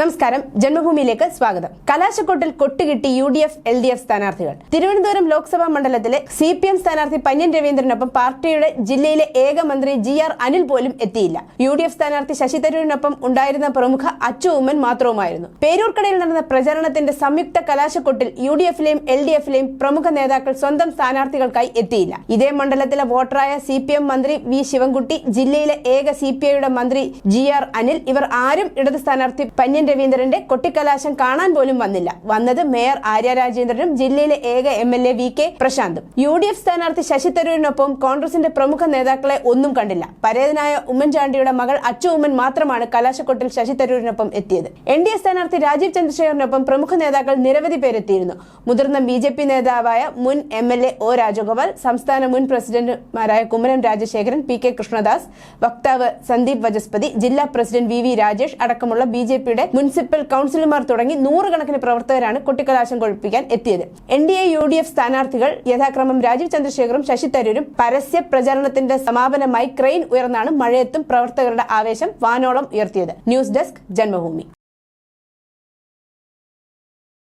നമസ്കാരം, ജന്മഭൂമിയിലേക്ക് സ്വാഗതം. കലാശക്കൊട്ടിൽ കൊട്ടുകിട്ടി UDF LDF സ്ഥാനാർത്ഥികൾ. തിരുവനന്തപുരം ലോക്സഭാ മണ്ഡലത്തിലെ CPM സ്ഥാനാർത്ഥി പന്ന്യൻ രവീന്ദ്രനൊപ്പം പാർട്ടിയുടെ ജില്ലയിലെ ഏക മന്ത്രി GR അനിൽ പോലും എത്തിയില്ല. UDF സ്ഥാനാർത്ഥി ശശി തരൂരിനൊപ്പം ഉണ്ടായിരുന്ന പ്രമുഖ അച്ചു ഉമ്മൻ മാത്രവുമായിരുന്നു. പേരൂർക്കടയിൽ നടന്ന പ്രചരണത്തിന്റെ സംയുക്ത കലാശക്കൊട്ടിൽ UDFലെയും LDFലെയും പ്രമുഖ നേതാക്കൾ സ്വന്തം സ്ഥാനാർത്ഥികൾക്കായി എത്തിയില്ല. ഇതേ മണ്ഡലത്തിലെ വോട്ടറായ CPM മന്ത്രി V ശിവൻകുട്ടി, ജില്ലയിലെ ഏക CPIയുടെ മന്ത്രി GR അനിൽ, ഇവർ ആരും ഇടത് സ്ഥാനാർത്ഥി പന്ന്യൻ രവീന്ദ്രന്റെ കൊട്ടിക്കലാശം കാണാൻ പോലും വന്നില്ല. വന്നത് മേയർ ആര്യ രാജേന്ദ്രനും ജില്ലയിലെ ഏക MLA VK പ്രശാന്തും. UDF സ്ഥാനാർത്ഥി ശശി തരൂരിനൊപ്പം കോൺഗ്രസിന്റെ പ്രമുഖ നേതാക്കളെ ഒന്നും കണ്ടില്ല. പരേതനായ ഉമ്മൻചാണ്ടിയുടെ മകൾ അച്ചു ഉമ്മൻ മാത്രമാണ് കലാശക്കൊട്ടിൽ ശശി തരൂരിനൊപ്പം എത്തിയത്. NDA സ്ഥാനാർത്ഥി രാജീവ് ചന്ദ്രശേഖരനൊപ്പം പ്രമുഖ നേതാക്കൾ നിരവധി പേരെത്തിയിരുന്നു. മുതിർന്ന BJP നേതാവായ മുൻ MLA O രാജഗോപാൽ, സംസ്ഥാന മുൻ പ്രസിഡന്റുമാരായ കുമ്മനം രാജശേഖരൻ, PK കൃഷ്ണദാസ്, വക്താവ് സന്ദീപ് വചസ്പതി, ജില്ലാ പ്രസിഡന്റ് VV രാജേഷ് അടക്കമുള്ള BJPയുടെ മുനിസിപ്പൽ കൌൺസിലർമാർ തുടങ്ങി നൂറുകണക്കിന് പ്രവർത്തകരാണ് കൊട്ടിക്കലാശം കൊഴിപ്പിക്കാൻ എത്തിയത്. NDA UDF സ്ഥാനാർത്ഥികൾ യഥാക്രമം രാജീവ് ചന്ദ്രശേഖറും ശശി തരൂരും. പരസ്യ പ്രചരണത്തിന്റെ സമാപനമായി ക്രെയിൻ ഉയർന്നാണ് മഴയത്തും പ്രവർത്തകരുടെ ആവേശം വാനോളം ഉയർത്തിയത്. News desk, Janmabhumi.